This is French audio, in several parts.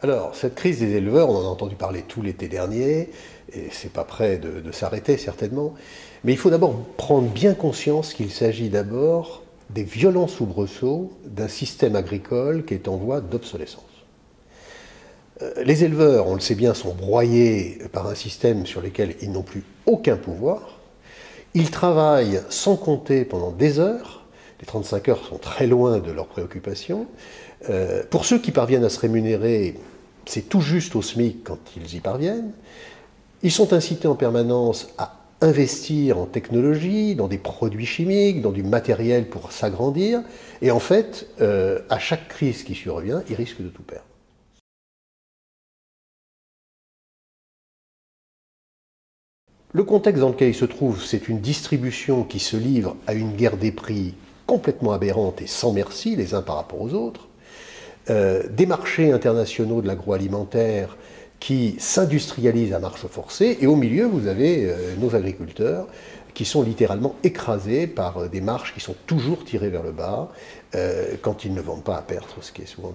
Alors, cette crise des éleveurs, on en a entendu parler tout l'été dernier, et c'est pas prêt de s'arrêter certainement. Mais il faut d'abord prendre bien conscience qu'il s'agit d'abord des violents soubresauts d'un système agricole qui est en voie d'obsolescence. Les éleveurs, on le sait bien, sont broyés par un système sur lequel ils n'ont plus aucun pouvoir. Ils travaillent sans compter pendant des heures. Les 35 heures sont très loin de leurs préoccupations. Pour ceux qui parviennent à se rémunérer, c'est tout juste au SMIC quand ils y parviennent. Ils sont incités en permanence à investir en technologie, dans des produits chimiques, dans du matériel pour s'agrandir. Et en fait, à chaque crise qui survient, ils risquent de tout perdre. Le contexte dans lequel il se trouve, c'est une distribution qui se livre à une guerre des prix complètement aberrante et sans merci les uns par rapport aux autres, des marchés internationaux de l'agroalimentaire qui s'industrialisent à marche forcée, et au milieu, vous avez nos agriculteurs qui sont littéralement écrasés par des marges qui sont toujours tirées vers le bas quand ils ne vendent pas à perdre, ce qui est souvent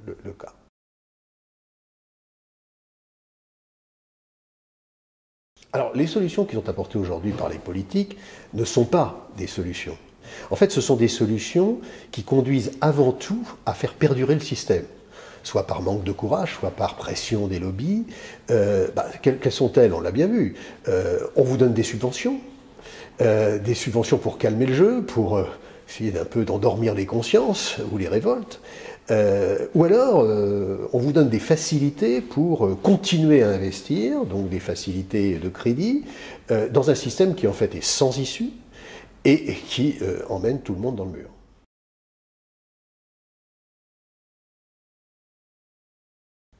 le cas. Alors, les solutions qui sont apportées aujourd'hui par les politiques ne sont pas des solutions. En fait, ce sont des solutions qui conduisent avant tout à faire perdurer le système, soit par manque de courage, soit par pression des lobbies. Quelles sont-elles? On l'a bien vu. On vous donne des subventions pour calmer le jeu, pour essayer d'un peu d'endormir les consciences ou les révoltes. Ou alors, on vous donne des facilités pour continuer à investir, donc des facilités de crédit, dans un système qui en fait est sans issue et qui emmène tout le monde dans le mur.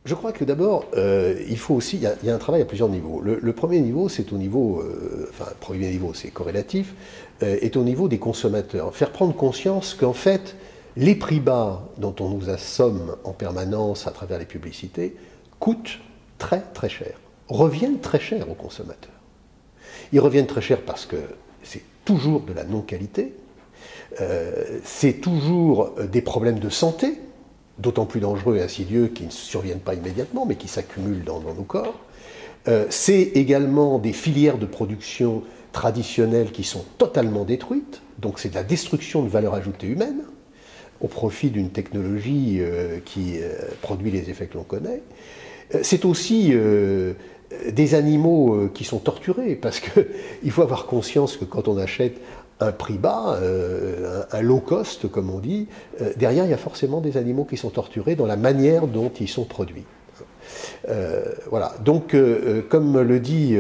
Je crois que d'abord, il faut aussi, il y a un travail à plusieurs niveaux. Le premier niveau, c'est au niveau, le premier niveau, c'est corrélatif, est au niveau des consommateurs. Faire prendre conscience qu'en fait, les prix bas dont on nous assomme en permanence à travers les publicités coûtent très très cher, reviennent très cher aux consommateurs. Ils reviennent très cher parce que c'est toujours de la non-qualité, c'est toujours des problèmes de santé, d'autant plus dangereux et insidieux qui ne surviennent pas immédiatement, mais qui s'accumulent dans nos corps. C'est également des filières de production traditionnelles qui sont totalement détruites, donc c'est de la destruction de valeur ajoutée humaine, au profit d'une technologie qui produit les effets que l'on connaît. C'est aussi des animaux qui sont torturés, parce qu'il faut avoir conscience que quand on achète un prix bas, un low cost comme on dit, derrière il y a forcément des animaux qui sont torturés dans la manière dont ils sont produits. Voilà, donc comme le dit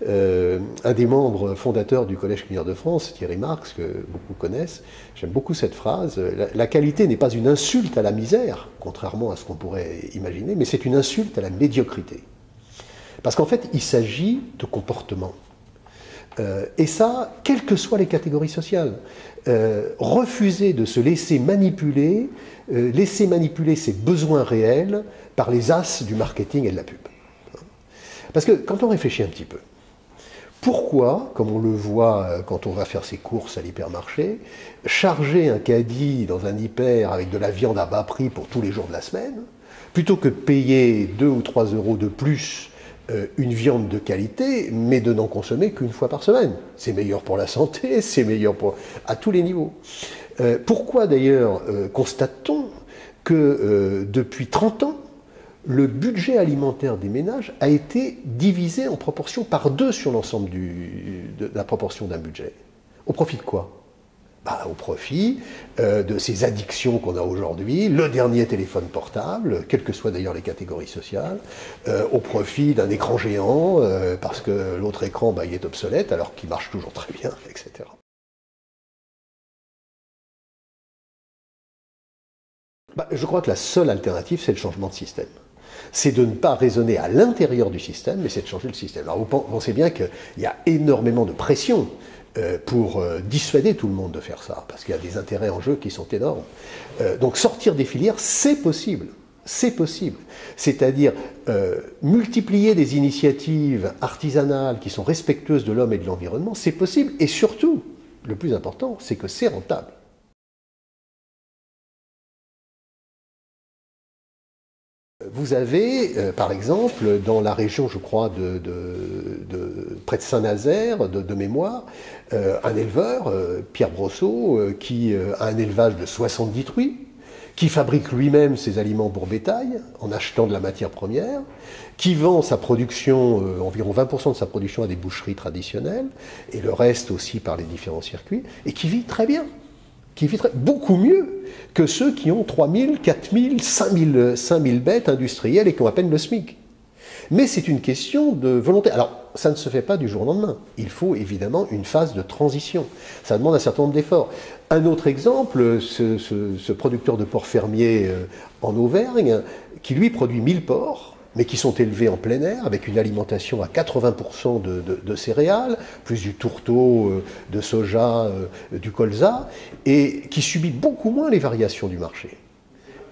un des membres fondateurs du Collège Cligneur de France, Thierry Marx, que beaucoup connaissent, j'aime beaucoup cette phrase, la qualité n'est pas une insulte à la misère, contrairement à ce qu'on pourrait imaginer, mais c'est une insulte à la médiocrité. Parce qu'en fait, il s'agit de comportement. Et ça, quelles que soient les catégories sociales. Refuser de se laisser manipuler ses besoins réels par les as du marketing et de la pub. Parce que quand on réfléchit un petit peu, pourquoi, comme on le voit quand on va faire ses courses à l'hypermarché, charger un caddie dans un hyper avec de la viande à bas prix pour tous les jours de la semaine, plutôt que de payer 2 ou 3 euros de plus une viande de qualité, mais de n'en consommer qu'une fois par semaine. C'est meilleur pour la santé, c'est meilleur à tous les niveaux. Pourquoi d'ailleurs constate-t-on que depuis 30 ans, le budget alimentaire des ménages a été divisé en proportion par 2 sur l'ensemble de la proportion d'un budget? Au profit de quoi? Au profit de ces addictions qu'on a aujourd'hui, le dernier téléphone portable, quelles que soient d'ailleurs les catégories sociales, au profit d'un écran géant, parce que l'autre écran il est obsolète alors qu'il marche toujours très bien, etc. Je crois que la seule alternative, c'est le changement de système. C'est de ne pas raisonner à l'intérieur du système, mais c'est de changer le système. Alors vous pensez bien qu'il y a énormément de pression pour dissuader tout le monde de faire ça, parce qu'il y a des intérêts en jeu qui sont énormes. Donc sortir des filières, c'est possible. C'est possible. C'est-à-dire multiplier des initiatives artisanales qui sont respectueuses de l'homme et de l'environnement, c'est possible. Et surtout, le plus important, c'est que c'est rentable. vous avez, par exemple, dans la région, je crois, près de Saint-Nazaire, de mémoire, un éleveur, Pierre Brosseau, qui a un élevage de 70 truies, qui fabrique lui-même ses aliments pour bétail en achetant de la matière première, qui vend sa production, environ 20% de sa production à des boucheries traditionnelles, et le reste aussi par les différents circuits, et qui vit très bien, beaucoup mieux que ceux qui ont 3000, 4000, 5000 bêtes industrielles et qui ont à peine le SMIC. Mais c'est une question de volonté. Alors, ça ne se fait pas du jour au lendemain. Il faut évidemment une phase de transition. Ça demande un certain nombre d'efforts. Un autre exemple, ce producteur de porcs fermiers en Auvergne, qui lui produit 1000 porcs, mais qui sont élevés en plein air, avec une alimentation à 80% de céréales, plus du tourteau, de soja, du colza, et qui subit beaucoup moins les variations du marché.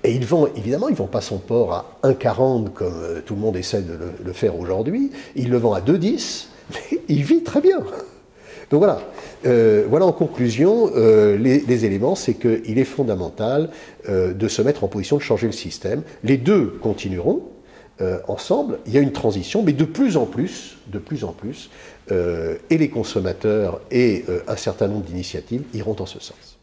Et évidemment, il ne vend pas son porc à 1,40 comme tout le monde essaie de le faire aujourd'hui. Il le vend à 2,10, mais il vit très bien. Donc voilà. Voilà en conclusion les éléments, c'est qu'il est fondamental de se mettre en position de changer le système. Les deux continueront ensemble. Il y a une transition, mais de plus en plus, et les consommateurs et un certain nombre d'initiatives iront en ce sens.